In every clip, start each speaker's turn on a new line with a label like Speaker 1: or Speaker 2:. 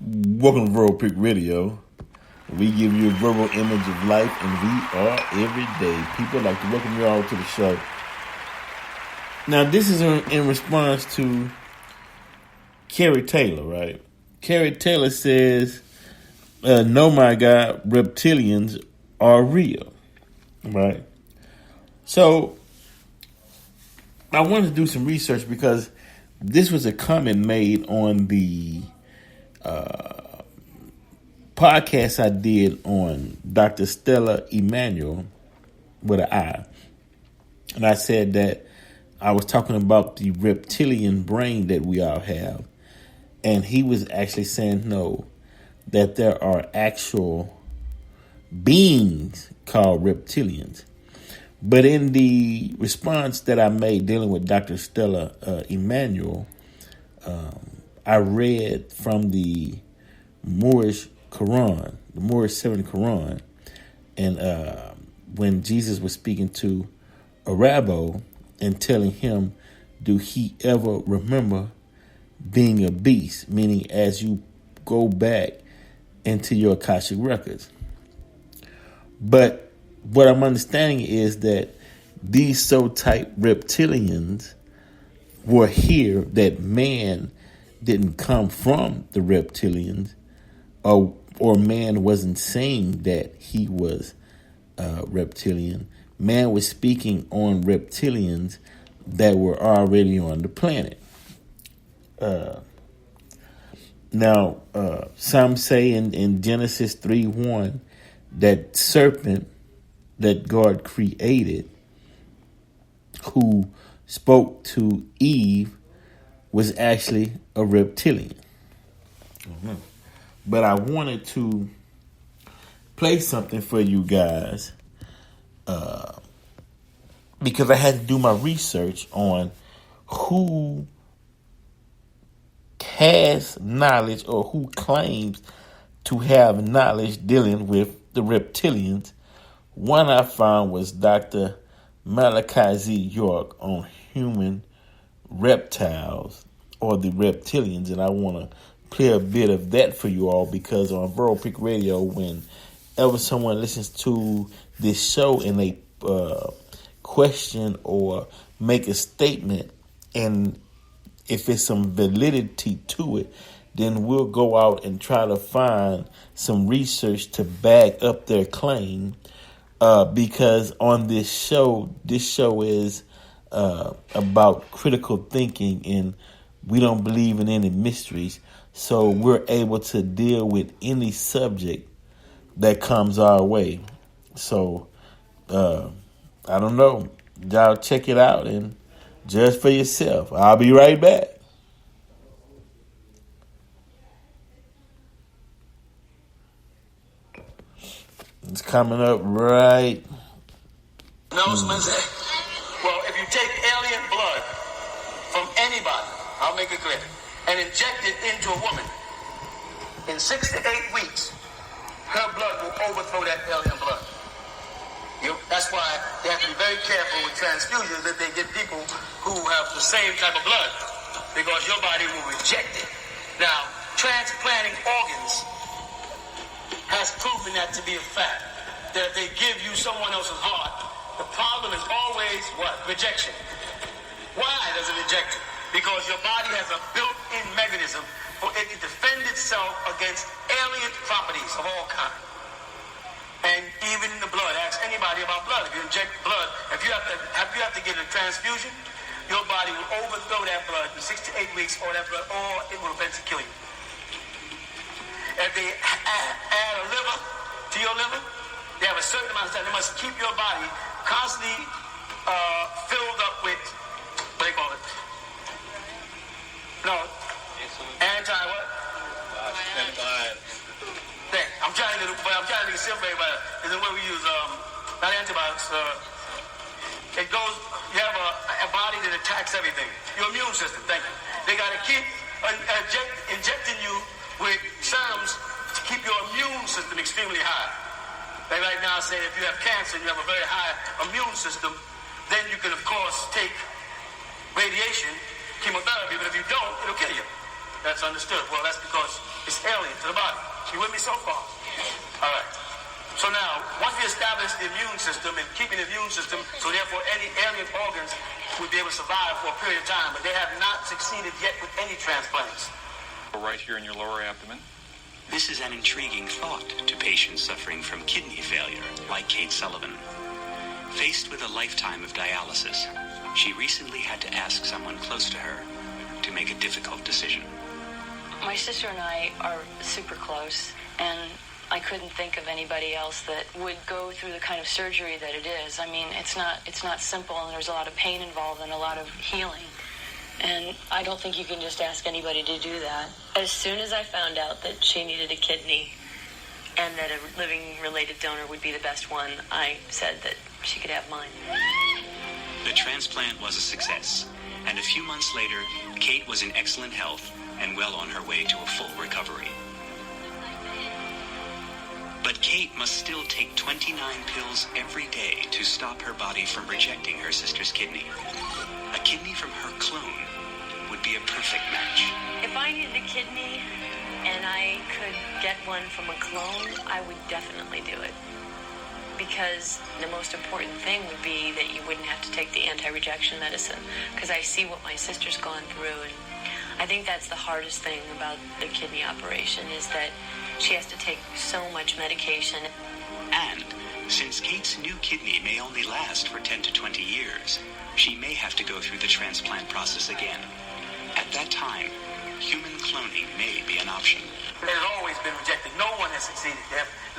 Speaker 1: Welcome to Verbal Pick Radio. We give you a verbal image of life, and we are everyday people. I'd like to welcome you all to the show. Now, this is in response to Carrie Taylor, right? Carrie Taylor says, no, my God, reptilians are real, right? So, I wanted to do some research because this was a comment made on the podcast I did on Dr. Stella Emanuel with an I. And I said that I was talking about the reptilian brain that we all have. And he was actually saying no, that there are actual beings called reptilians. But in the response that I made dealing with Dr. Stella Emanuel, I read from the Moorish Quran, the Moorish 7 Quran, and when Jesus was speaking to Arabo and telling him, do he ever remember being a beast? Meaning, as you go back into your Akashic records. But what I'm understanding is that these so-type reptilians were here, that man didn't come from the reptilians, or man wasn't saying that he was reptilian. Man was speaking on reptilians that were already on the planet. Now, some say in Genesis 3:1 that serpent that God created, who spoke to Eve, was actually a reptilian. Mm-hmm. But I wanted to play something for you guys because I had to do my research on who has knowledge or who claims to have knowledge dealing with the reptilians. One I found was Dr. Malachi Z. York on human reptiles or the reptilians, and I want to play a bit of that for you all because on Verbal Pick Radio, whenever someone listens to this show and they question or make a statement, and if it's some validity to it, then we'll go out and try to find some research to back up their claim. Because on this show is about critical thinking, and we don't believe in any mysteries. So we're able to deal with any subject that comes our way. So I don't know. Y'all check it out and judge for yourself. I'll be right back. It's coming up right.
Speaker 2: No, somebody say, well, if you take alien blood from anybody, I'll make it clear, and inject it into a woman, in 6 to 8 weeks, her blood will overthrow that alien blood. That's why they have to be very careful with transfusions if they get people who have the same type of blood, because your body will reject it. Now, transplanting organs has proven that to be a fact, that if they give you someone else's heart, the problem is always what? Rejection. Why does it reject it? Because your body has a built-in mechanism for it to defend itself against alien properties of all kinds. And even in the blood, ask anybody about blood. If you inject blood, if you have to get a transfusion, your body will overthrow that blood in 6 to 8 weeks, or that blood, or it will eventually kill you. If they add a liver to your liver, they have a certain amount of time. They must keep your body constantly filled up with, what do you call it? No, anti-what? I'm trying to get simple, but it's the way we use, not antibiotics. It goes, you have a body that attacks everything. Your immune system, thank you. They got to keep injecting you with serums to keep your immune system extremely high. They right now say if you have cancer and you have a very high immune system, then you can, of course, take radiation, chemotherapy, but if you don't, it'll kill you. That's understood. Well, that's because it's alien. so far? All right. So now, once we establish the immune system and keeping the immune system, so therefore any alien organs would be able to survive for a period of time, but they have not succeeded yet with any transplants.
Speaker 3: Right here in your lower abdomen.
Speaker 4: This is an intriguing thought to patients suffering from kidney failure, like Kate Sullivan. Faced with a lifetime of dialysis, she recently had to ask someone close to her to make a difficult decision.
Speaker 5: My sister and I are super close, and I couldn't think of anybody else that would go through the kind of surgery that it is. I mean, it's not simple, and there's a lot of pain involved and a lot of healing. And I don't think you can just ask anybody to do that. As soon as I found out that she needed a kidney and that a living-related donor would be the best one, I said that she could have mine.
Speaker 4: The transplant was a success, and a few months later, Kate was in excellent health and well on her way to a full recovery. But Kate must still take 29 pills every day to stop her body from rejecting her sister's kidney. A kidney from her clone would be a perfect match.
Speaker 5: If I needed a kidney and I could get one from a clone, I would definitely do it. Because the most important thing would be that you wouldn't have to take the anti-rejection medicine. Because I see what my sister's gone through, and I think that's the hardest thing about the kidney operation, is that she has to take so much medication.
Speaker 4: And since Kate's new kidney may only last for 10 to 20 years, she may have to go through the transplant process again. At that time, human cloning may be an option.
Speaker 2: It has always been rejected. No one has succeeded.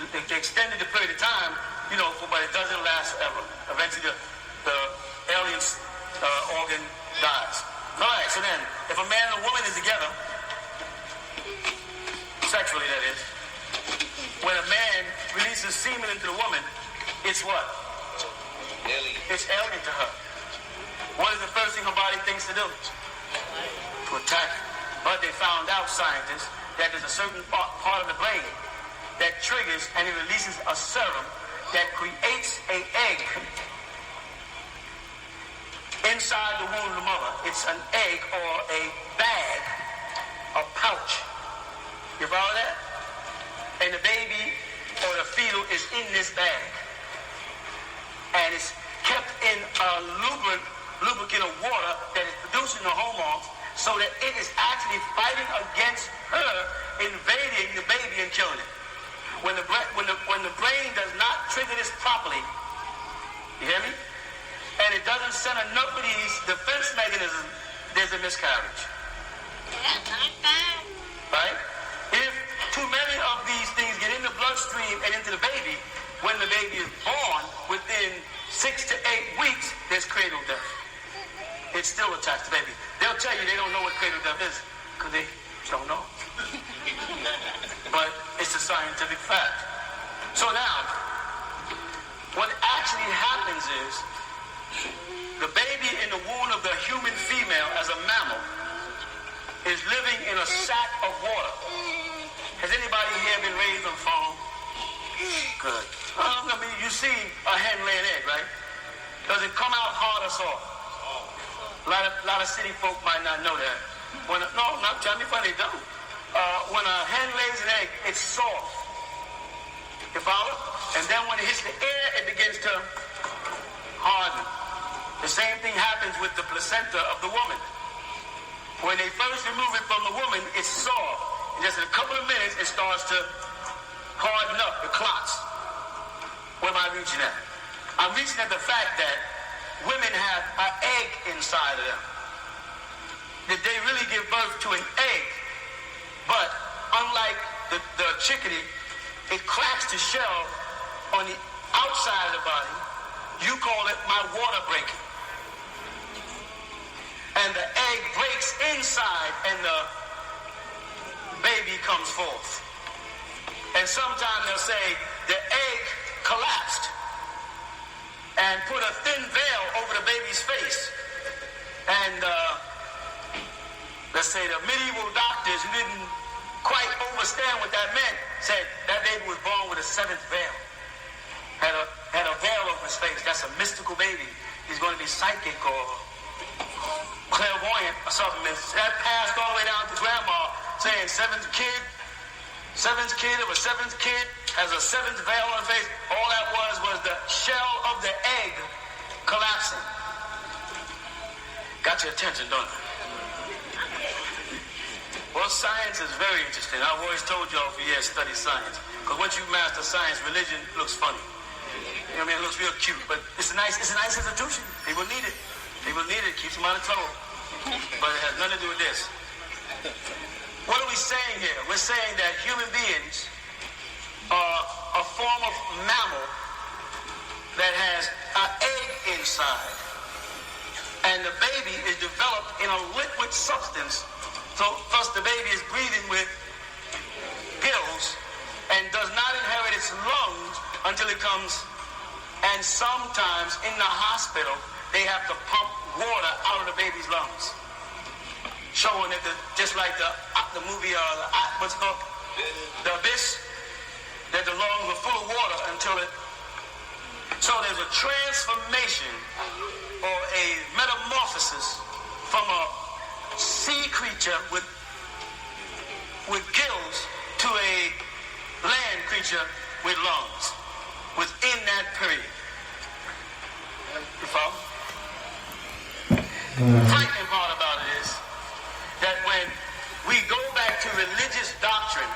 Speaker 2: They extended the period of time, but it doesn't last forever. Eventually, the alien organ dies. All right, so then, if a man and a woman is together, sexually that is, when a man releases semen into the woman, it's what?
Speaker 6: Alien.
Speaker 2: It's alien to her. What is the first thing her body thinks to do? To attack. But they found out, scientists, that there's a certain part of the brain that triggers and it releases a serum that creates an egg inside the womb of the mother. It's an egg or a bag, a pouch. You follow that? And the baby or the fetal is in this bag. And it's kept in a lubricant of water that is producing the hormones, so that it is actually fighting against her invading the baby and killing it. When the brain does not trigger this properly, you hear me? And it doesn't send enough of these defense mechanisms, there's a miscarriage. Right? If too many of these things get in the bloodstream and into the baby, when the baby is born, within 6 to 8 weeks, there's cradle death. It still attacks the baby. They'll tell you they don't know what cradle death is, because they don't know. But it's a scientific fact. So now, what actually happens is, the baby in the womb of the human female as a mammal is living in a sack of water. Has anybody here been raised on farm? Good. I mean, you see a hen lay an egg, right? Does it come out hard or soft? A lot of city folk might not know that. Not tell me when they don't. When a hen lays an egg, it's soft. You follow? And then when it hits the air, it begins to harden. The same thing happens with the placenta of the woman. When they first remove it from the woman, it's soft. And just in a couple of minutes, it starts to harden up, it clots. Where am I reaching at? I'm reaching at the fact that women have an egg inside of them. That they really give birth to an egg. But unlike the chickadee, it cracks the shell on the outside of the body. You call it my water breaking. And the egg breaks inside and the baby comes forth. And sometimes they'll say the egg collapsed and put a thin veil over the baby's face. And let's say the medieval doctors who didn't quite understand what that meant said that baby was born with a seventh veil. Had a veil over his face. That's a mystical baby. He's going to be psychic or clairvoyant or something. And that passed all the way down to grandma saying seventh kid, Seventh kid of a seventh kid has a seventh veil on face. All that was the shell of the egg collapsing. Got your attention, don't it? Well, science is very interesting. I've always told y'all for years, study science. Because once you master science, religion looks funny. You know what I mean? It looks real cute, but it's a nice institution. People need it. People need it. Keeps them out of trouble. But it has nothing to do with this. What are we saying here? We're saying that human beings are a form of mammal that has an egg inside. And the baby is developed in a liquid substance. So thus the baby is breathing with gills and does not inherit its lungs until it comes. And sometimes in the hospital, they have to pump water out of the baby's lungs. Showing that just like the movie, what's it called? The Abyss, that the lungs were full of water until it. So there's a transformation or a metamorphosis from a sea creature with gills to a land creature with lungs within that period. You follow? The frightening part about it is that when we go back to religious doctrine,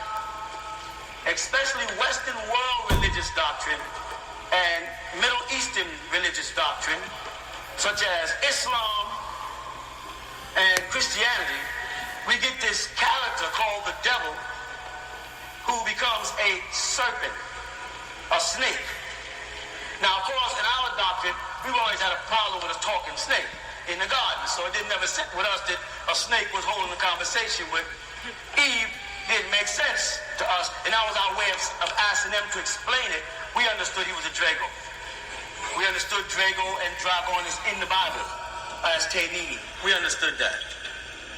Speaker 2: especially Western world religious doctrine and Middle Eastern religious doctrine, such as Islam and Christianity, we get this character called the devil who becomes a serpent, a snake. Now, of course, in our doctrine, we've always had a problem with a talking snake in the garden, so it didn't ever sit with us that a snake was holding a conversation with Eve. Didn't make sense to us, and that was our way of asking them to explain it. We understood he was a Drago. We understood Drago and Dragon is in the Bible as Tainini. We understood that,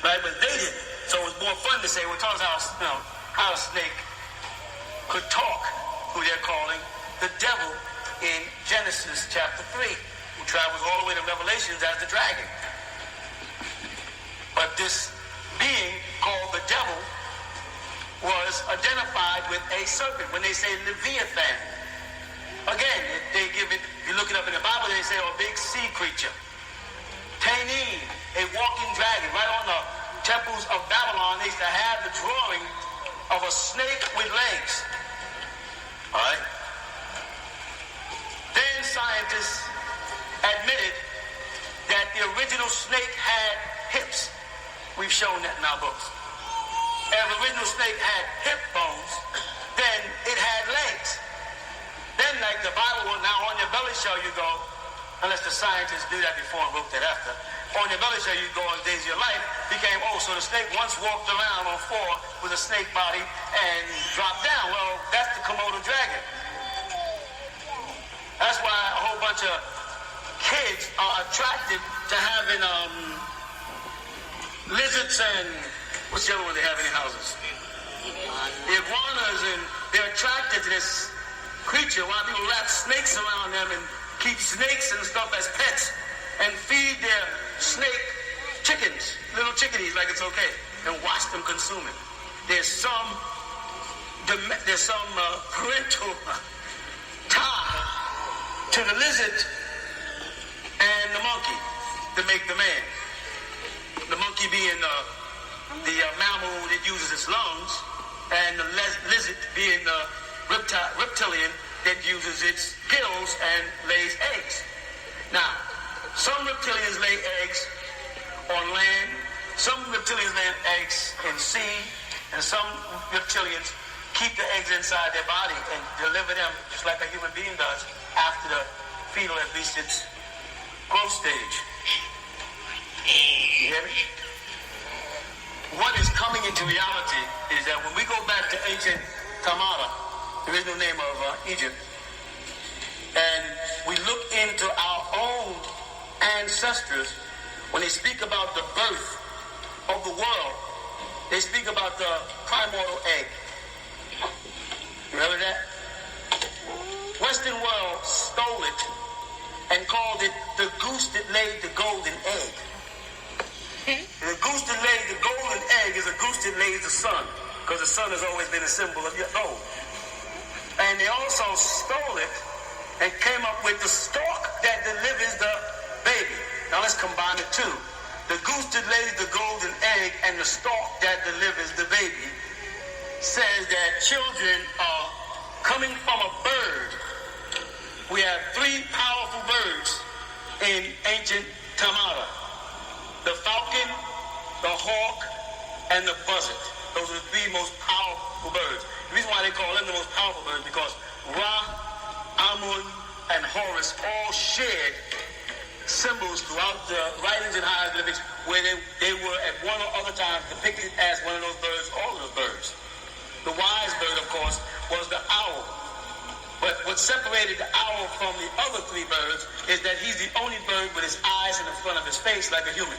Speaker 2: right? But they didn't. So it was more fun to say, well, tell us how a snake could talk, who they're calling the devil in Genesis chapter 3, who travels all the way to Revelations as the dragon. But this being called the devil was identified with a serpent. When they say Leviathan, again, they give it, you look it up in the Bible, they say, a big sea creature. Tainin, a walking dragon. Right on the temples of Babylon, they used to have the drawing of a snake with legs. All right? Then scientists admitted that the original snake had hips. We've shown that in our books. If the original snake had hip bones, then it had legs. Then, like the Bible will now on your belly shall you go, unless the scientists do that before and wrote that after. On your belly shall you go all the days of your life became, so the snake once walked around on four with a snake body and dropped down. Well, that's the Komodo dragon. That's why a whole bunch of kids are attracted to having lizards and what's the other one they have in their houses? The iguanas, and they're attracted to this creature. Why people wrap snakes around them and keep snakes and stuff as pets and feed their snake chickens, little chickadees, like it's okay, and watch them consume it. There's some parental tie to the lizard and the monkey to make the man. The monkey being the mammal that uses its lungs, and the lizard being the reptilian that uses its gills and lays eggs. Now, some reptilians lay eggs on land, some reptilians lay eggs in sea, and some reptilians keep the eggs inside their body and deliver them just like a human being does after the fetal has reached its growth stage. You hear me? What is coming into reality is that when we go back to ancient Tamara, the original name of Egypt, and we look into our own ancestors, when they speak about the birth of the world, they speak about the primordial egg. You remember that? Western world stole it and called it the goose that laid the golden egg. The goose that lays the golden egg is a goose that lays the sun, because the sun is has always been a symbol of your gold. And they also stole it and came up with the stork that delivers the baby. Now let's combine the two. The goose that lays the golden egg and the stork that delivers the baby says that children are coming from a bird. We have three powerful birds in ancient Tamara. The falcon, the hawk, and the buzzard. Those are the three most powerful birds. The reason why they call them the most powerful birds because Ra, Amun, and Horus all shared symbols throughout the writings and hieroglyphics where they were at one or other time depicted as one of those birds, all of those birds. The wise bird, of course, was the owl. But what separated the owl from the other three birds is that he's the only bird with his eyes in the front of his face like a human.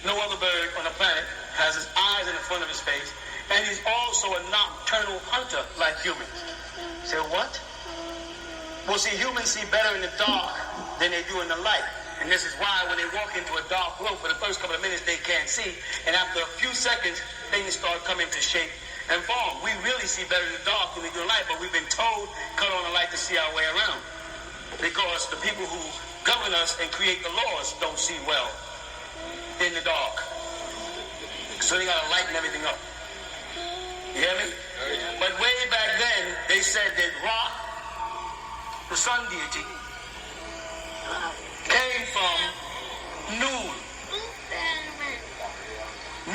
Speaker 2: No other bird on the planet has his eyes in the front of his face, and he's also a nocturnal hunter like humans. Say what? Well, see, humans see better in the dark than they do in the light. And this is why when they walk into a dark room, for the first couple of minutes they can't see, and after a few seconds, things start coming to shape and form. We really see better in the dark than we do in the light, but we've been told, cut on the light to see our way around. Because the people who govern us and create the laws don't see well in the dark. So they gotta lighten everything up. You hear me? But way back then, they said that Ra, the sun deity, came from Noon.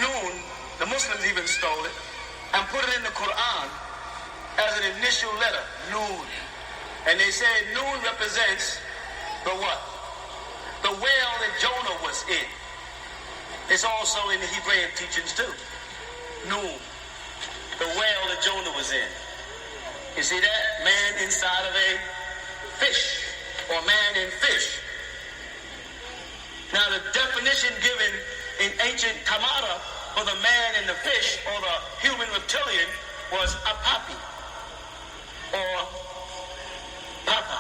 Speaker 2: Noon, the Muslims even stole it and put it in the Quran as an initial letter, Noon. And they said Noon represents the what? The well that Jonah was in. It's also in the Hebraic teachings too. Noon, the well that Jonah was in. You see that? Man inside of a fish, or man in fish. Now the definition given in ancient Tamara for the man in the fish, or the human reptilian, was apapi, or papa.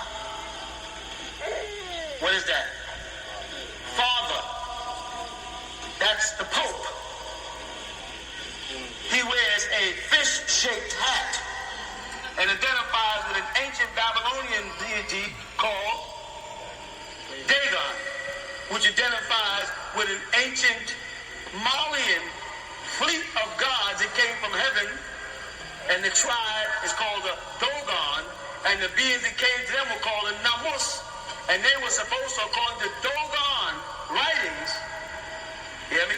Speaker 2: What is that? Father. That's the Pope. He wears a fish-shaped hat and identifies with an ancient Babylonian deity called Dagon, which identifies with an ancient Malian fleet of gods that came from heaven, and the tribe is called the Dogon, and the beings that came to them were called the Namus, and they were supposed to, according to Dogon writings, hear me?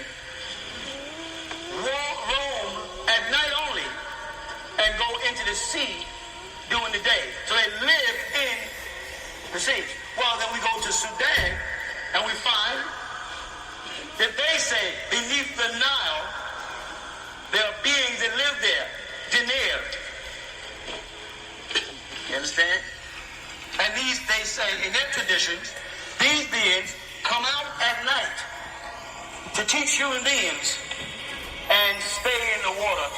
Speaker 2: Roam at night only and go into the sea during the day. So they live in the sea. Well, then we go to Sudan and we find that they say beneath the Nile there are beings that live there, Dinir. You understand? And these, they say in their traditions, these beings come out at night to teach human beings and stay in the water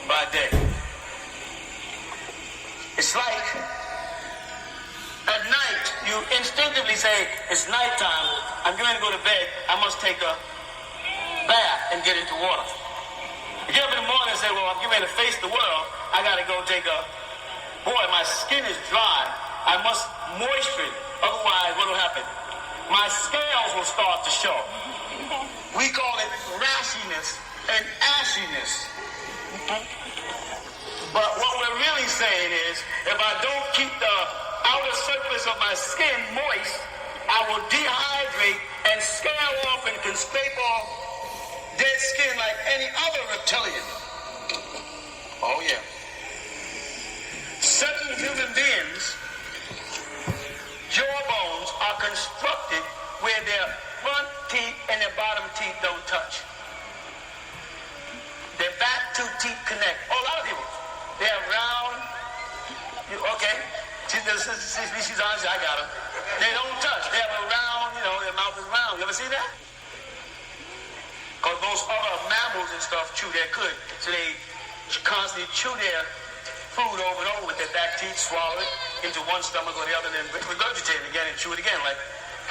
Speaker 2: by day. It's like at night you instinctively say, it's nighttime, I'm going to go to bed, I must take a bath and get into water. You get up in the morning and say, well, I'm getting ready to face the world, I got to go take a, boy, my skin is dry, I must moisture it, otherwise what will happen? My scales will start to show. We call it rashiness and ashiness. But what we're really saying is, if I don't keep the outer surface of my skin moist, I will dehydrate and scale off and can scrape off dead skin like any other reptilian. Oh yeah. Certain human beings, jawbones are constructed where their front teeth and their bottom teeth don't touch. Their back two teeth connect. Oh, a lot of people, they have round, okay, she's honest, I got them. They don't touch. They have a round, their mouth is round. You ever see that? Because most other mammals and stuff chew their cud. So they constantly chew their food over and over with their back teeth, swallow it into one stomach or the other, then regurgitate it again and chew it again, like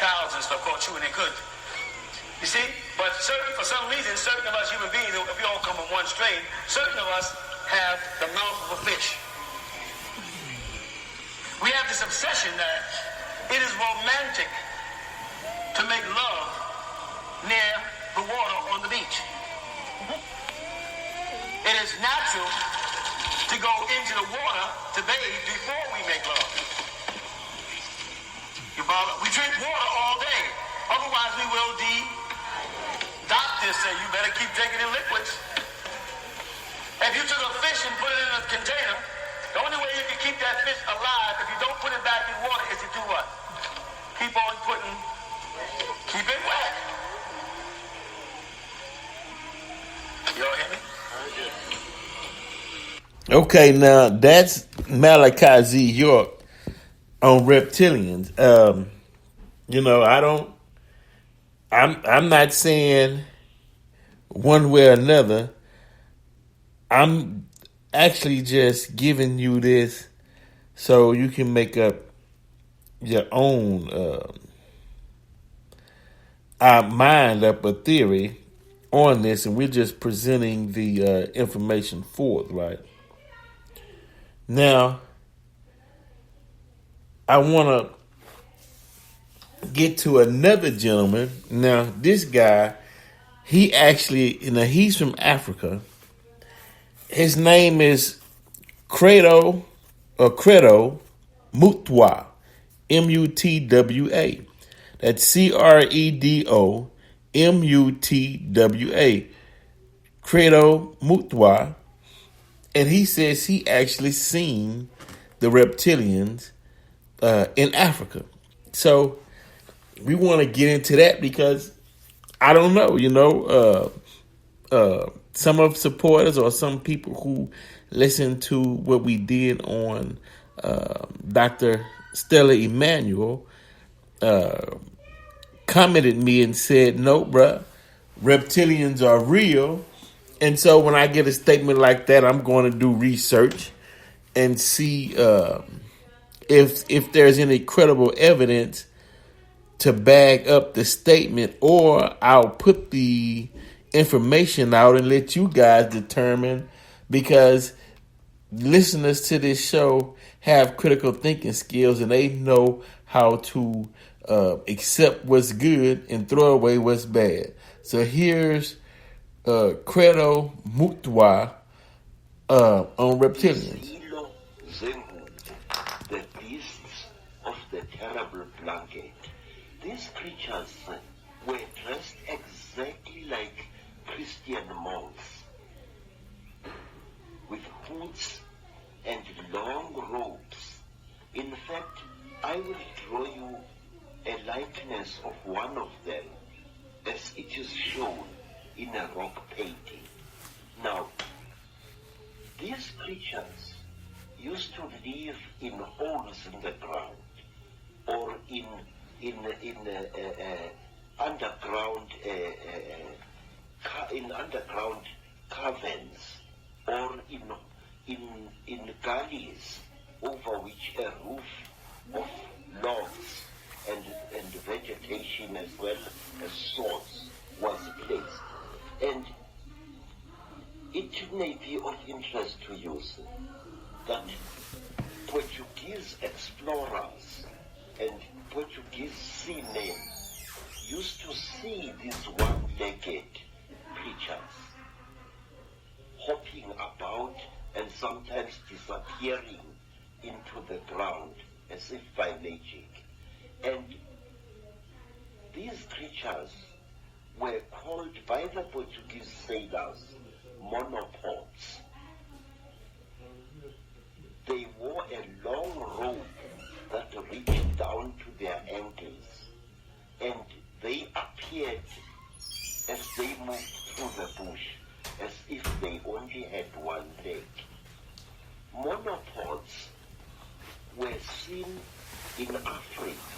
Speaker 2: cows and stuff called chewing their cud. You see? But for some reason, certain of us human beings, if we all come in one strain, certain of us have the mouth of a fish. We have this obsession that it is romantic to make love near the water on the beach. It is natural to go into the water to bathe before we make love. You follow? We drink water all day. Otherwise we will die. Doctors say you better keep drinking in liquids. If you took a fish and put it in a container, the only way you can keep that fish alive if you don't put it back in water is to do what? Keep on keep it wet. You all hear me?
Speaker 1: Okay, now that's Malachi Z. York on Reptilians. I'm not saying one way or another. I'm actually just giving you this so you can make up your own mind up a theory on this, and we're just presenting the information forth, right? Now, I want to get to another gentleman. Now, this guy, he's from Africa. His name is Credo Mutwa, Mutwa. That's Credo Mutwa. Credo Mutwa. And he says he actually seen the reptilians in Africa. So we want to get into that because I don't know, some of supporters or some people who listen to what we did on Dr. Stella Emanuel commented me and said, no, bruh, reptilians are real. And so when I get a statement like that, I'm going to do research and see if there's any credible evidence to back up the statement, or I'll put the information out and let you guys determine, because listeners to this show have critical thinking skills and they know how to accept what's good and throw away what's bad. So here's Credo Mutwa on reptilians.
Speaker 6: The beasts of the terrible blanket. These creatures were dressed exactly like Christian monks, with hoods and long robes. In fact, I will draw you a likeness of one of them, as it is shown in a rock painting. Now, these creatures used to live in holes in the ground, or in underground caverns, or in gullies over which a roof of logs and vegetation as well as swords was placed. And it may be of interest to you, sir, that Portuguese explorers and Portuguese seamen used to see these one-legged creatures hopping about and sometimes disappearing into the ground as if by magic. And these creatures were called by the Portuguese sailors monopods. They wore a long robe that reached down to their ankles, and they appeared as they moved through the bush as if they only had one leg. Monopods were seen in Africa,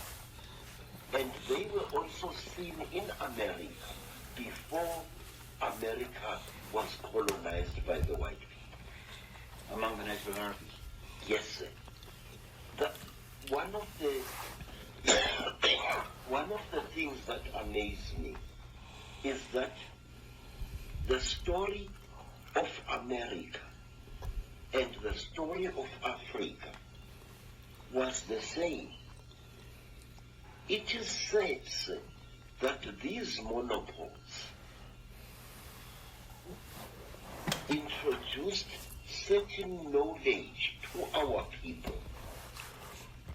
Speaker 6: and they were also seen in America before America was colonized by the white people.
Speaker 2: Among the Native Americans?
Speaker 6: Yes, sir. One of the things that amazed me is that the story of America and the story of Africa was the same. It is said that these monopoles introduced certain knowledge to our people.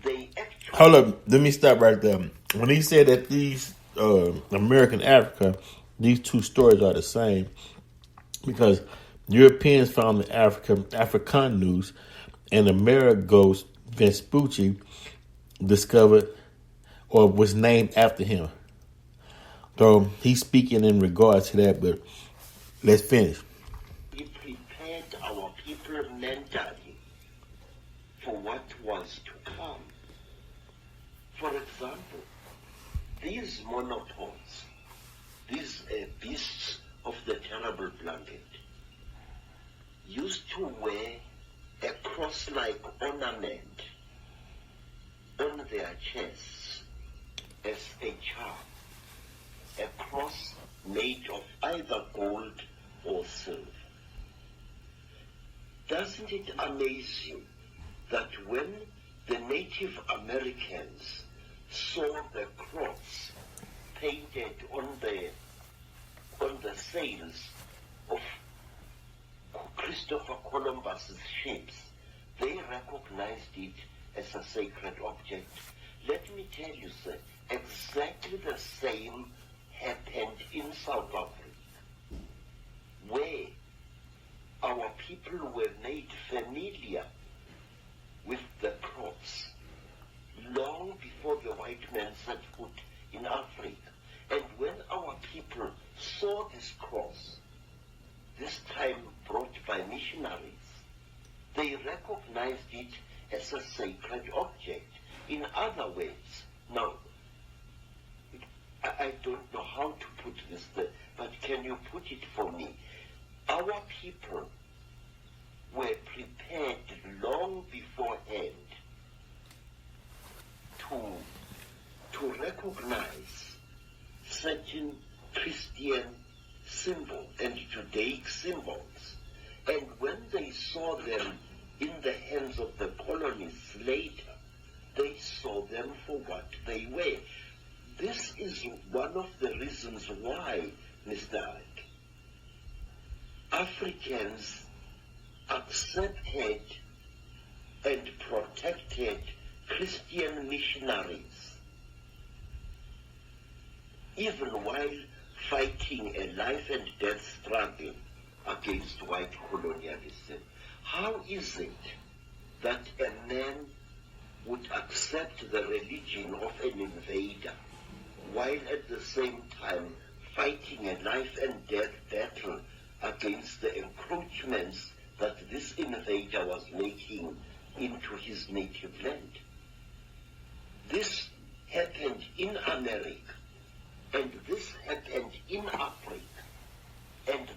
Speaker 6: They actually...
Speaker 1: Hold up, let me stop right there. When he said that these American Africa, these two stories are the same, because Europeans found the African news, and Amerigos Vespucci discovered or was named after him. So he's speaking in regards to that, but let's finish.
Speaker 6: We prepared our people mentally for what was to come. For example, these monopoles, these beasts of the terrible blanket, used to wear a cross-like ornament on their chests as a charm, a cross made of either gold or silver. Doesn't it amaze you that when the Native Americans saw the cross painted on the sails of Christopher Columbus's ships, they recognized it as a sacred object? Let me tell you, sir, exactly the same happened in South Africa, where our people were made familiar with the cross long before the white man set foot in Africa. And when our people saw this cross, this time brought by missionaries, they recognized it as a sacred object. In other words, now, I don't know how to put this there, but can you put it for me? Our people were prepared long beforehand to recognize certain Christian symbols and Judaic symbols. And when they saw them in the hands of the colonists later, they saw them for what they were. This is one of the reasons why, Mr. Ike, Africans accepted and protected Christian missionaries, even while fighting a life and death struggle against white colonialism. How is it that a man would accept the religion of an invader while at the same time fighting a life and death battle against the encroachments that this invader was making into his native land? This happened in America, and this happened in Africa, and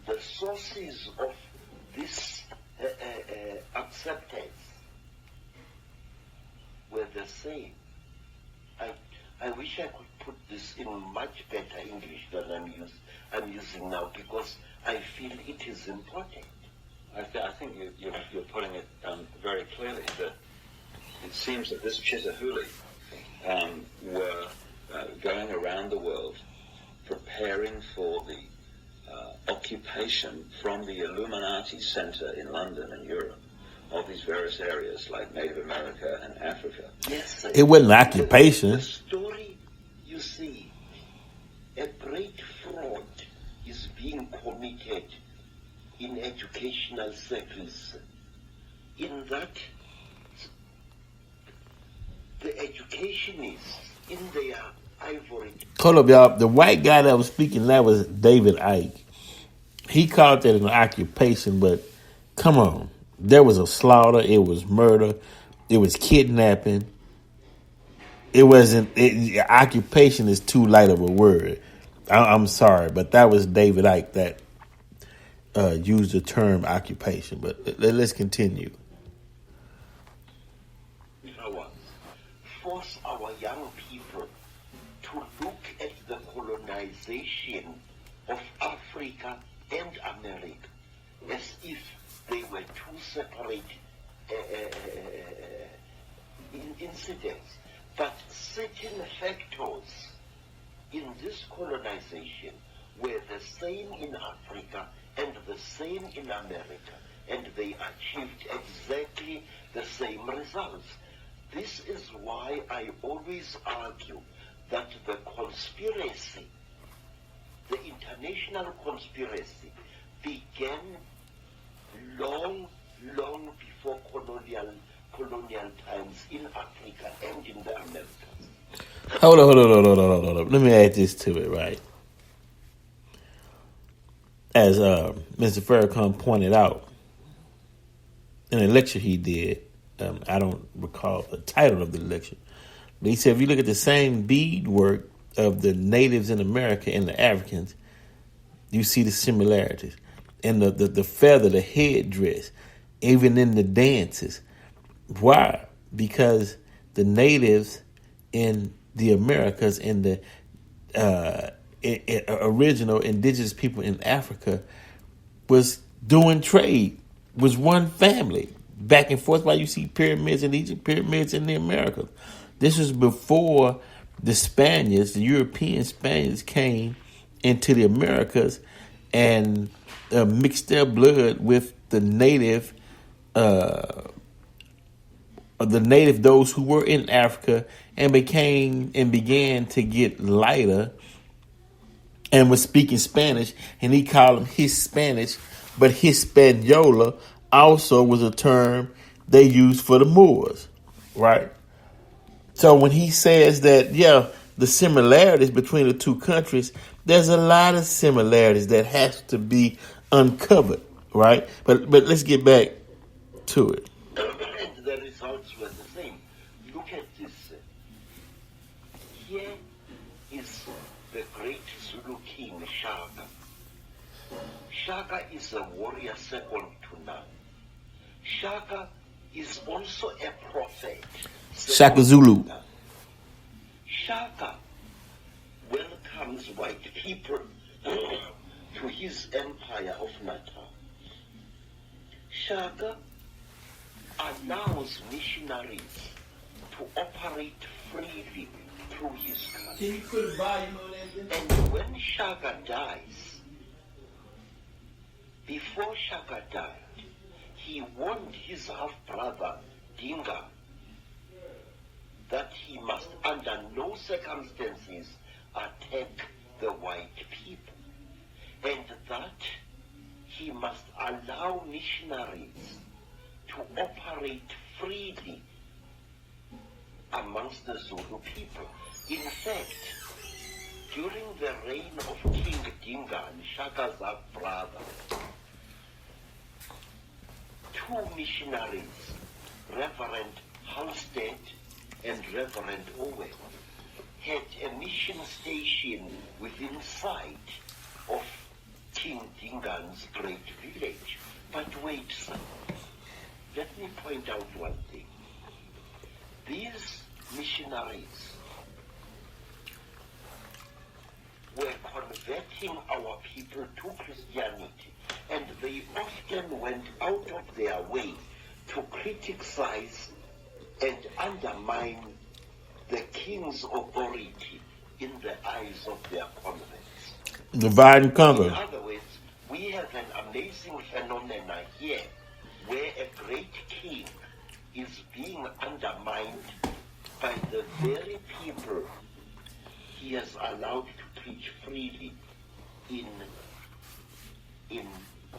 Speaker 6: the sources of this acceptance were the same. I wish I could put this in much better English than I'm using now, because I feel it is important.
Speaker 7: I think you're putting it very clearly, that it seems that this Chitahuli were going around the world preparing for the occupation from the Illuminati Center in London and Europe of these various areas like Native America and Africa.
Speaker 6: Yes, sir.
Speaker 1: It wasn't occupation.
Speaker 6: The story, you see, a great fraud is being committed in educational circles, in that the educationists in their ivory...
Speaker 1: Hold up, y'all. The white guy that was speaking, that was David Icke. He called that an occupation, but come on. There was a slaughter. It was murder. It was kidnapping. It wasn't... occupation is too light of a word. I'm sorry, but that was David Icke that used the term occupation. But let's continue.
Speaker 6: Force our young people to look at the colonizers colonization of Africa and America as if they were two separate incidents. But certain factors in this colonization were the same in Africa and the same in America, and they achieved exactly the same results. This is why I always argue that the conspiracy, the international conspiracy, began long before colonial times in Africa and in the Americas.
Speaker 1: Hold on. Let me add this to it, right? As Mr. Farrakhan pointed out in a lecture he did, I don't recall the title of the lecture, but he said if you look at the same beadwork of the natives in America and the Africans, you see the similarities. And the feather, the headdress, even in the dances. Why? Because the natives in the Americas and the original indigenous people in Africa was doing trade, was one family, back and forth. Why you see pyramids in Egypt, pyramids in the Americas. This was before the Spaniards, the European Spaniards, came into the Americas and mixed their blood with the native, those who were in Africa, and began to get lighter and was speaking Spanish, and he called them Hispanic, but Hispaniola also was a term they used for the Moors, right? So when he says that, the similarities between the two countries, there's a lot of similarities that has to be uncovered, right? But let's get back to it.
Speaker 6: And the results were the same. Look at this. Here is the great Zulu king, Shaka. Shaka is a warrior second to none. Shaka is also a prophet.
Speaker 1: Shaka Zulu.
Speaker 6: Shaka welcomes white people to his empire of Natal. Shaka allows missionaries to operate freely through his country.
Speaker 1: Can you put a volume on that?
Speaker 6: And when Shaka dies, before Shaka died, he warned his half-brother, Dinga, that he must under no circumstances attack the white people, and that he must allow missionaries to operate freely amongst the Zulu people. In fact, during the reign of King Dinga and Shaka's brother, two missionaries, Reverend Halstead and Reverend Owen, had a mission station within sight of King Dingan's great village. But wait, son, let me point out one thing. These missionaries were converting our people to Christianity, and they often went out of their way to criticize and undermine the king's authority in the eyes of their converts.
Speaker 1: Divide and conquer.
Speaker 6: In other words, we have an amazing phenomenon here where a great king is being undermined by the very people he has allowed to preach freely in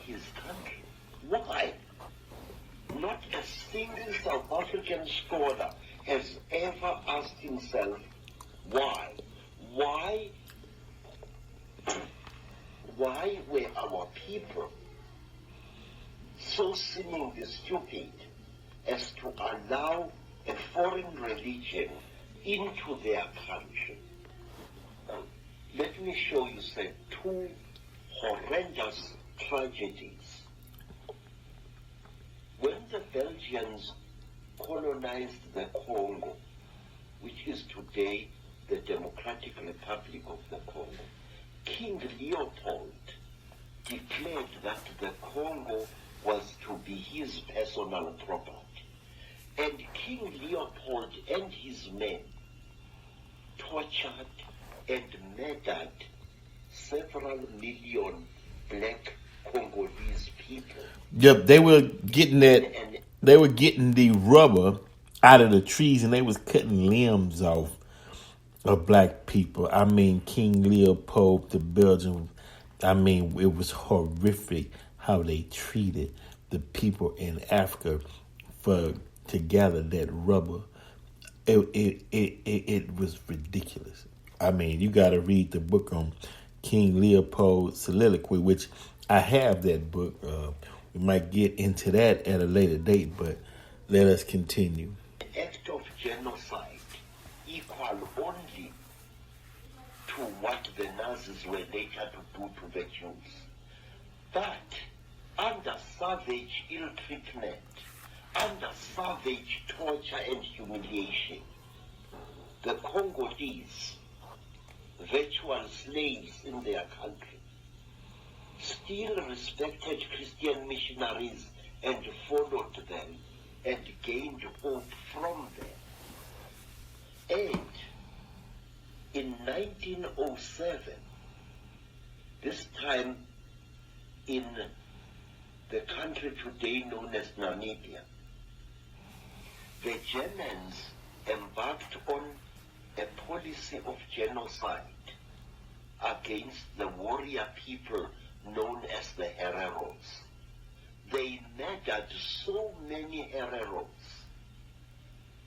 Speaker 6: his country. Why? Not a single South African scholar has ever asked himself why. Why were our people so seemingly stupid as to allow a foreign religion into their country? Let me show you, sir, two horrendous tragedies. When the Belgians colonized the Congo, which is today the Democratic Republic of the Congo, King Leopold declared that the Congo was to be his personal property. And King Leopold and his men tortured and murdered several million black Congolese people.
Speaker 1: Yep, they were getting that. They were getting the rubber out of the trees, and they was cutting limbs off of black people. I mean, King Leopold, the Belgian. I mean, it was horrific how they treated the people in Africa to gather that rubber. It was ridiculous. I mean, you got to read the book on King Leopold's soliloquy, which I have that book. We might get into that at a later date, but let us continue.
Speaker 6: The act of genocide equal only to what the Nazis were later to do to the Jews. But under savage ill treatment, under savage torture and humiliation, the Congolese, virtual slaves in their country, still respected Christian missionaries and followed them and gained hope from them. And in 1907, this time in the country today known as Namibia, the Germans embarked on a policy of genocide against the warrior people known as the Hereros. They murdered so many Hereros.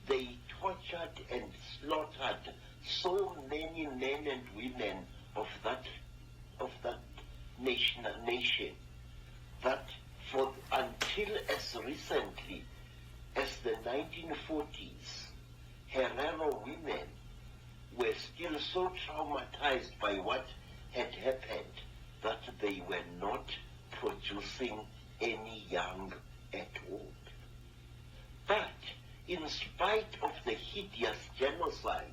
Speaker 6: They tortured and slaughtered so many men and women of that nation that until as recently as the 1940s, Herero women were still so traumatized by what had happened that they were not producing any young at all. But in spite of the hideous genocide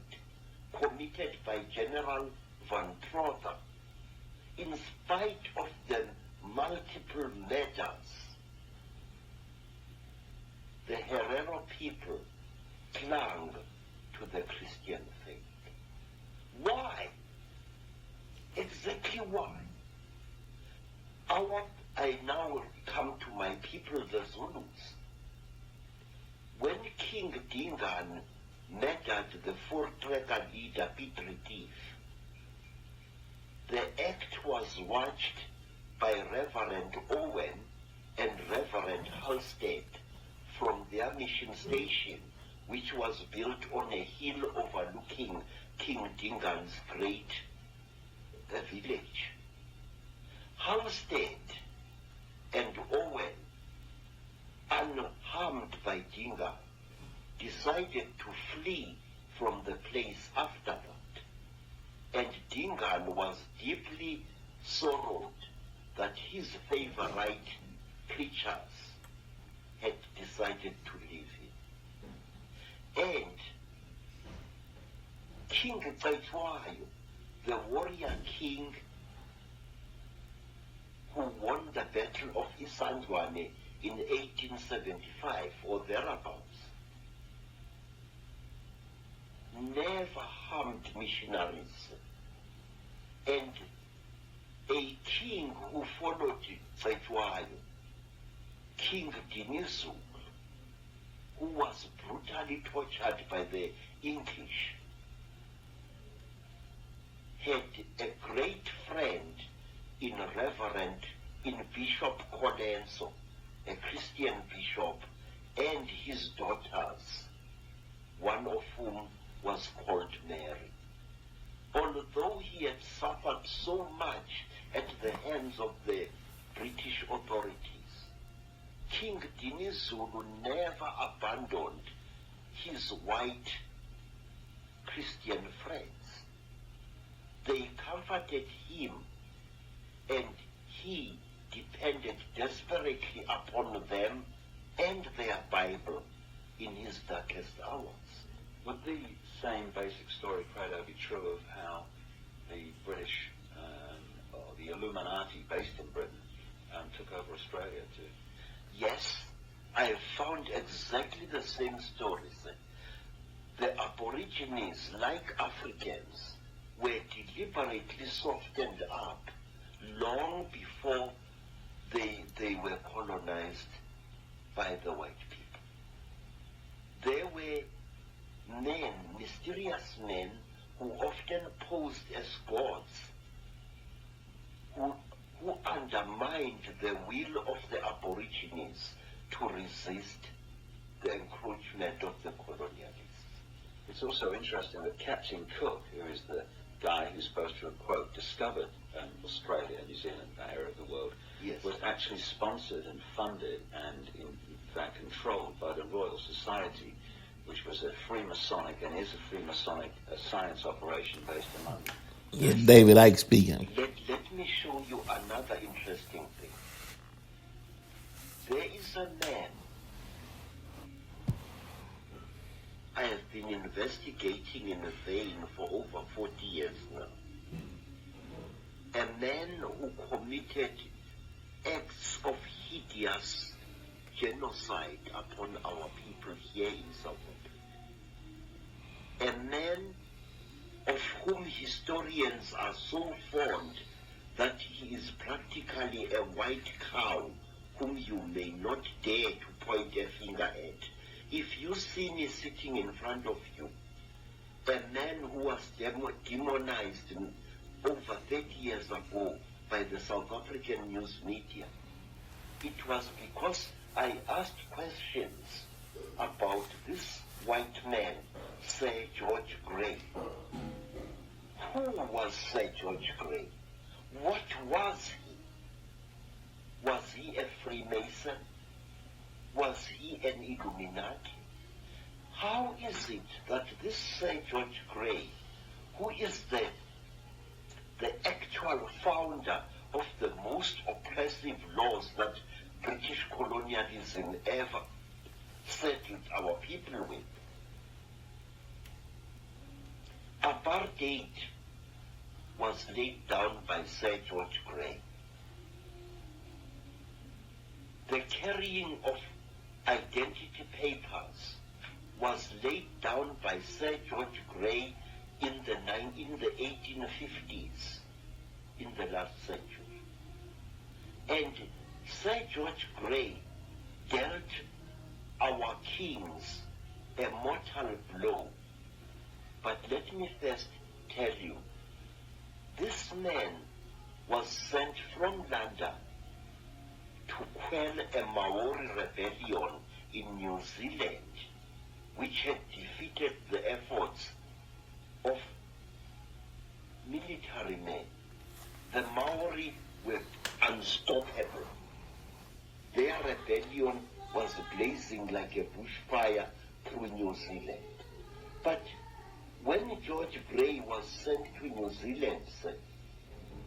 Speaker 6: committed by General von Trotha, in spite of the multiple murders, the Herero people clung to the Christian faith. Why? Exactly why? I now come to my people, the Zulus. When King Dingaan murdered the four-tracker leader Piet Retief, the act was watched by Reverend Owen and Reverend Halstead from their mission station, which was built on a hill overlooking King Dingaan's great village. Halstead and Owen, unharmed by Dingaan, decided to flee from the place after that. And Dingaan was deeply sorrowed that his favorite preachers had decided to leave him. And King Tsaitwayo, the warrior king who won the Battle of Isandlwane in 1875 or thereabouts, never harmed missionaries. And a king who followed Tsaitwayo, King Dinizulu, who was brutally tortured by the English, had a great friend in Bishop Colenso, a Christian bishop, and his daughters, one of whom was called Mary. Although he had suffered so much at the hands of the British authorities, King Dinizulu never abandoned his white Christian friends. They comforted him, and he depended desperately upon them and their Bible in his darkest hours.
Speaker 7: Would the same basic story, Credo, be true of how the British the Illuminati based in Britain took over Australia too.
Speaker 6: Yes, I have found exactly the same stories. The Aborigines, like Africans, were deliberately softened up long before they were colonized by the white people. There were men, mysterious men, who often posed as gods, who undermined the will of the Aborigines to resist the encroachment of the colonialists.
Speaker 7: It's also interesting that Captain Cook, who is the guy who's supposed to have, quote, discovered Australia, New Zealand, that area of the world,
Speaker 6: Yes.
Speaker 7: was actually sponsored and funded and in fact controlled by the Royal Society, which was a Freemasonic and is a Freemasonic science operation based among.
Speaker 1: Yeah, David Icke speaking.
Speaker 6: Let me show you another interesting thing. There is a man I have been investigating in a vein for over 40 years now. A man who committed acts of hideous genocide upon our people here in South Africa. A man of whom historians are so fond that he is practically a white cow whom you may not dare to point a finger at. If you see me sitting in front of you, a man who was demonized over 30 years ago by the South African news media, it was because I asked questions about this white man, Sir George Grey. Who was Sir George Grey? What was he? Was he a Freemason? Was he an Illuminati? How is it that this Sir George Grey, who is the actual founder of the most oppressive laws that British colonialism ever settled our people with, apartheid was laid down by Sir George Grey. The carrying of identity papers was laid down by Sir George Grey in the 1850s, in the last century. And Sir George Grey dealt our kings a mortal blow. But let me first tell you, this man was sent from London to quell a Maori rebellion in New Zealand, which had defeated the efforts of military men. The Maori were unstoppable. Their rebellion was blazing like a bushfire through New Zealand. But when George Grey was sent to New Zealand,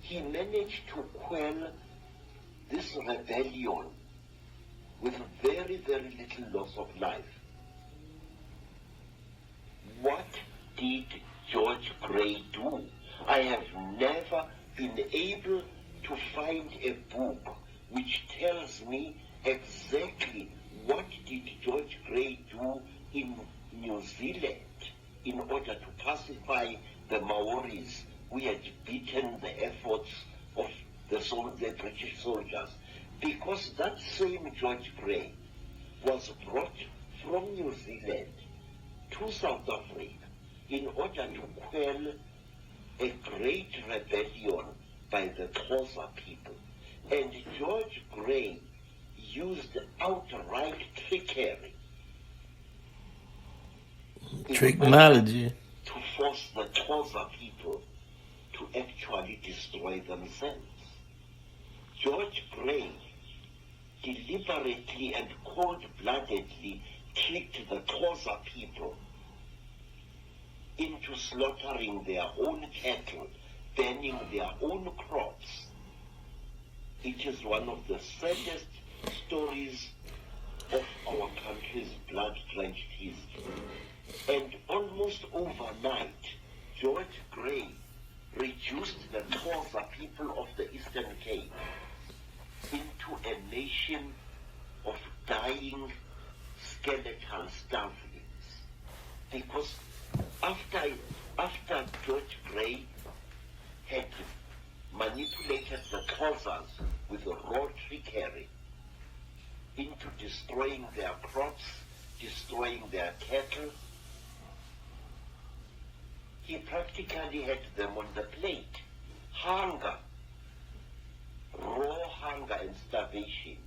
Speaker 6: he managed to quell this rebellion with very, very little loss of life. What did George Grey do? I have never been able to find a book which tells me exactly what did George Grey do in New Zealand in order to pacify the Maoris who had beaten the efforts of the British soldiers. Because that same George Grey was brought from New Zealand to South Africa in order to quell a great rebellion by the Xhosa people. And George Grey used outright trickery.
Speaker 1: Technology.
Speaker 6: To force the Xhosa people to actually destroy themselves. George Grey deliberately and cold-bloodedly tricked the Xhosa people into slaughtering their own cattle, burning their own crops. It is one of the saddest stories of our country's blood-drenched history. And almost overnight, George Grey reduced the Xhosa people of the Eastern dying skeletal starvelings. Because after George Gray had manipulated the Xhosas with raw trickery into destroying their crops, destroying their cattle, he practically had them on the plate. Hunger, raw hunger and starvation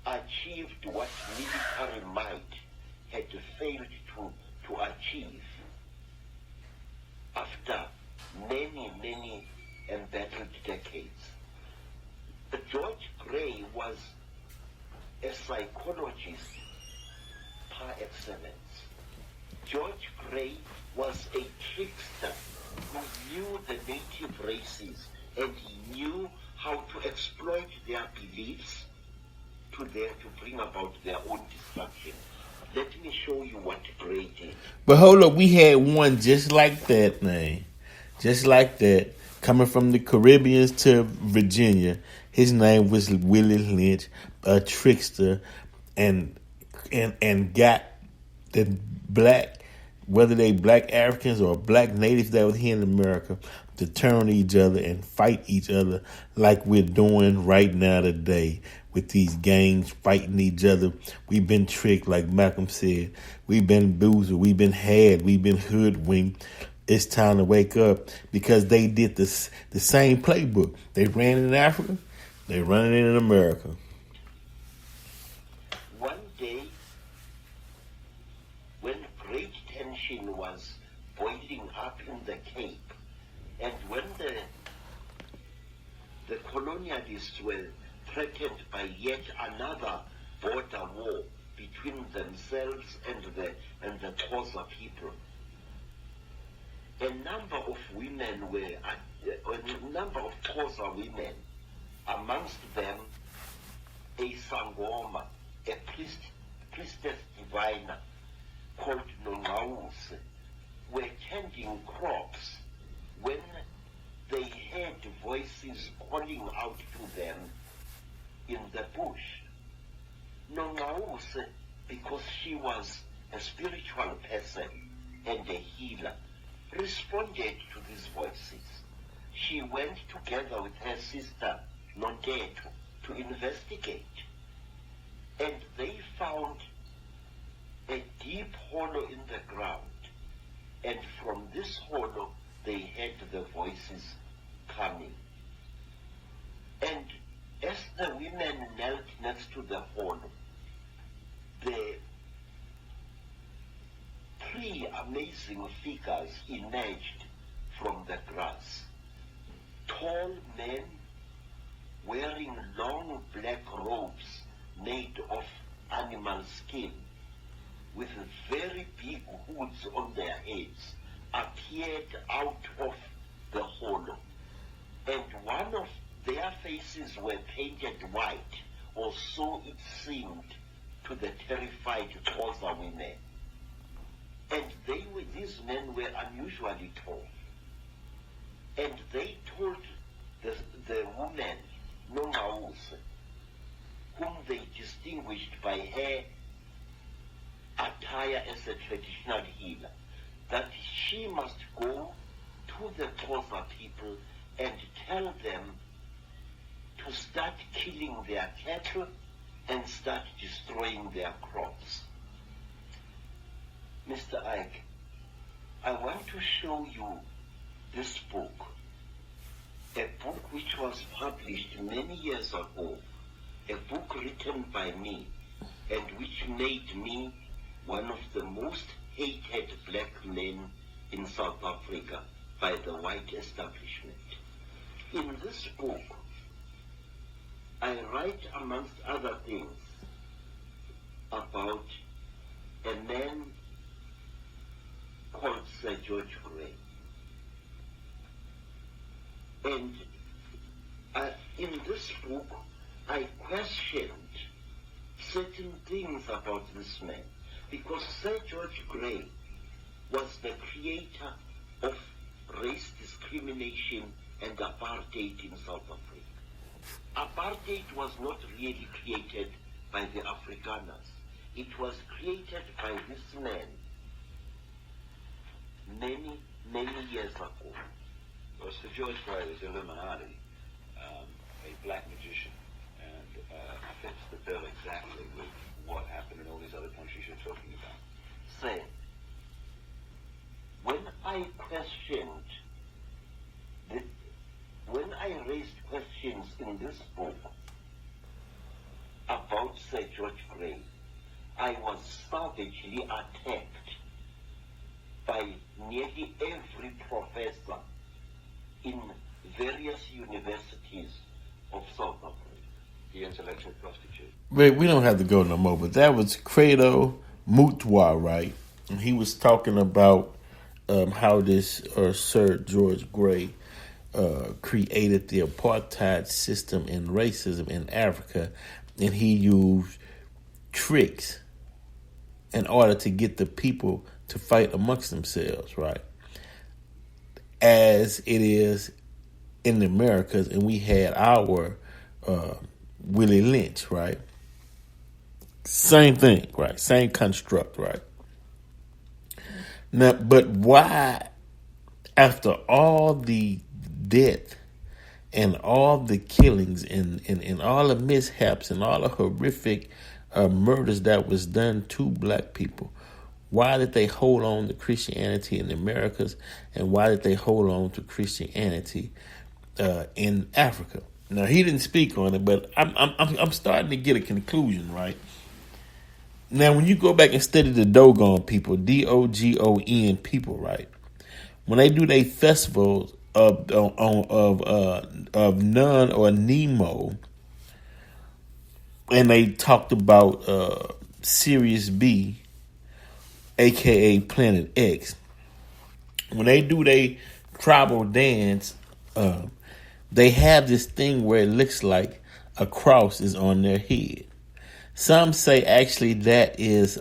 Speaker 6: achieved what military might had failed to achieve after many embattled decades. George Gray was a psychologist par excellence. George Gray was a trickster who knew the native races, and he knew how to exploit their beliefs to bring about their own destruction. Let me show you what Gray did.
Speaker 1: But hold up, we had one just like that, man. Just like that. Coming from the Caribbeans to Virginia. His name was Willie Lynch, a trickster, and got the black, whether they black Africans or black natives that was here in America, to turn on each other and fight each other like we're doing right now today with these gangs fighting each other. We've been tricked, like Malcolm said. We've been boozled. We've been had. We've been hoodwinked. It's time to wake up, because they did the same playbook. They ran in Africa. They run it in America.
Speaker 6: One day, when great tension was boiling up in the Cape, and when the colonialists were threatened by yet another border war between themselves and the Xhosa people, a number of Xhosa women, amongst them a Sangoma, a priestess diviner called Nongawuse, were tending crops when they heard voices calling out to them in the bush. Nongawuse, because she was a spiritual person and a healer, responded to these voices. She went together with her sister Nonteto to investigate, and they found a deep hollow in the ground, and from this hollow they heard the voices coming. And as the women knelt next to the hollow, the three amazing figures emerged from the grass. Tall men wearing long black robes made of animal skin, with very big hoods on their heads, appeared out of the hollow. And one of their faces were painted white, or so it seemed to the terrified Xhosa women. And these men were unusually tall. And they told the woman, Nongawuse, whom they distinguished by her attire as a traditional healer, that she must go to the Xhosa people and tell them to start killing their cattle and start destroying their crops. Mr. Ike, I want to show you this book, a book which was published many years ago, a book written by me, and which made me one of the most hated black men in South Africa by the white establishment. In this book, I write, amongst other things, about a man called Sir George Gray. And in this book, I questioned certain things about this man, because Sir George Gray was the creator of race discrimination and apartheid in South Africa. Apartheid was not really created by the Afrikaners. It was created by this man many, many years ago.
Speaker 7: Well, Sir George Gray was Illuminati, a black magician, and fits the bill exactly with what happened in all these other countries you're talking about.
Speaker 6: Say, when I raised questions in this book about Sir George Gray, I was savagely attacked by nearly every professor in various universities of South Africa.
Speaker 7: The intellectual prostitute.
Speaker 1: But we don't have to go no more, but that was Credo Mutwa, right? And he was talking about how this Sir George Gray created the apartheid system and racism in Africa, and he used tricks in order to get the people to fight amongst themselves, right? As it is in the Americas, and we had our Willie Lynch, right? Same thing, right? Same construct, right? Now, but why, after all the death and all the killings and all the mishaps and all the horrific murders that was done to black people, why did they hold on to Christianity in the Americas, and why did they hold on to Christianity in Africa? Now, he didn't speak on it, but I'm starting to get a conclusion, right? Now, when you go back and study the Dogon people, Dogon people, right? When they do their festivals of Nun or Nemo, and they talked about Sirius B, aka Planet X. When they do their tribal dance, they have this thing where it looks like a cross is on their head. Some say actually that is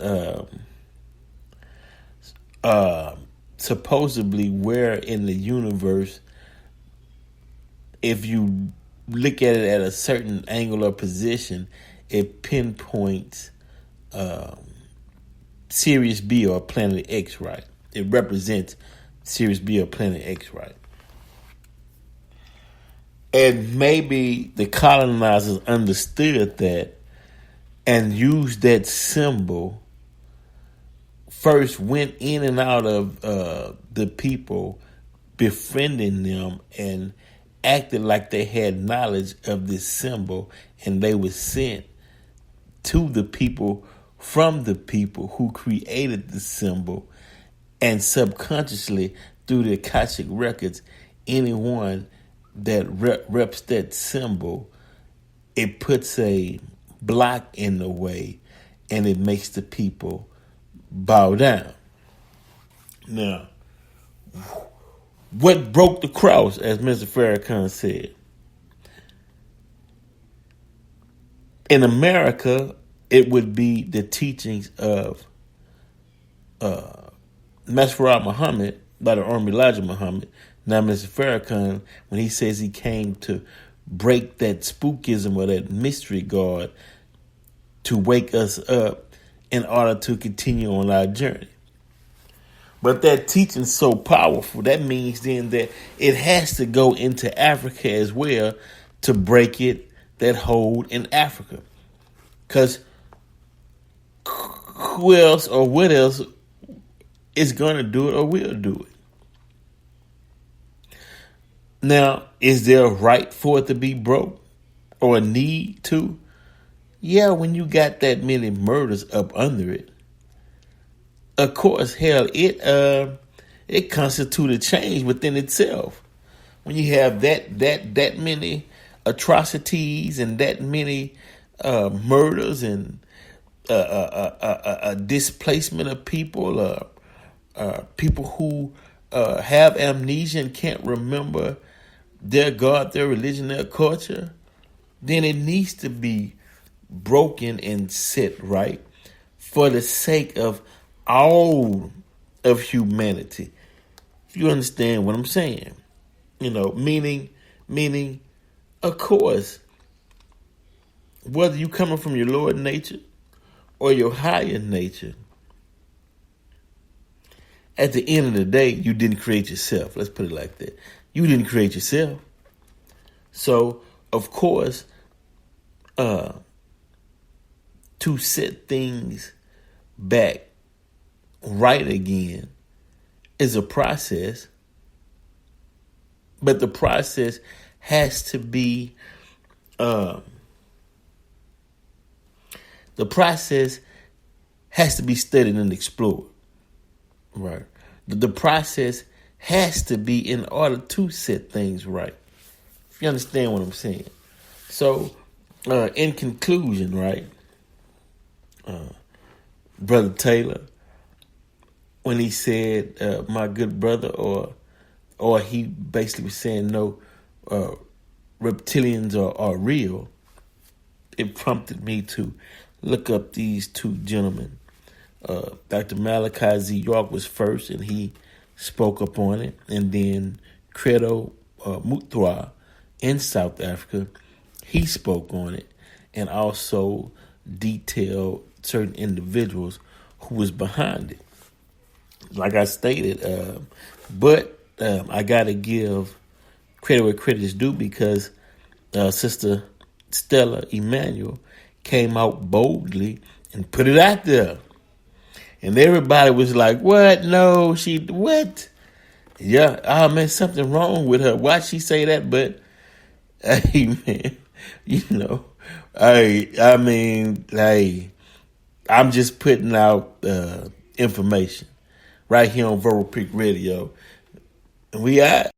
Speaker 1: supposedly where in the universe, if you look at it at a certain angle or position, it pinpoints Sirius B or Planet X, right? It represents Sirius B or Planet X, right? And maybe the colonizers understood that and used that symbol, first went in and out of the people, befriending them, and acted like they had knowledge of this symbol, and they were sent to the people from the people who created the symbol, and subconsciously through the Akashic records, anyone that reps that symbol, it puts a block in the way, and it makes the people bow down. Now, what broke the cross, as Mr. Farrakhan said? In America, it would be the teachings of Masfurah Muhammad, by the Army Elijah Muhammad. Now, Mr. Farrakhan, when he says he came to break that spookism or that mystery guard to wake us up in order to continue on our journey. But that teaching's so powerful, that means then that it has to go into Africa as well to break it, that hold in Africa. Because who else or what else is going to do it or will do it? Now, is there a right for it to be broke or a need to? Yeah, when you got that many murders up under it, of course, hell, it constitutes a change within itself. When you have that many atrocities and that many murders and a displacement of people, people who have amnesia and can't remember their God, their religion, their culture, then it needs to be broken and set right for the sake of all of humanity. If you understand what I'm saying, meaning, of course, whether you coming from your lower nature or your higher nature, at the end of the day, you didn't create yourself. Let's put it like that. You didn't create yourself. So, of course, to set things back right again is a process, but the process has to be studied and explored. Right. The process has to be in order to set things right. If you understand what I'm saying. So, in conclusion, right, Brother Taylor, when he said, my good brother, or he basically was saying no, reptilians are real, it prompted me to look up these two gentlemen. Dr. Malachi Z. York was first, and he spoke up on it. And then Credo Mutwa in South Africa, he spoke on it and also detailed certain individuals who was behind it. Like I stated, but I got to give credit where credit is due, because Sister Stella Emanuel came out boldly and put it out there. And everybody was like, what? No, what? Yeah, oh man, something wrong with her. Why'd she say that? But, hey, man, I'm just putting out information right here on Verbal Peak Radio. And we out.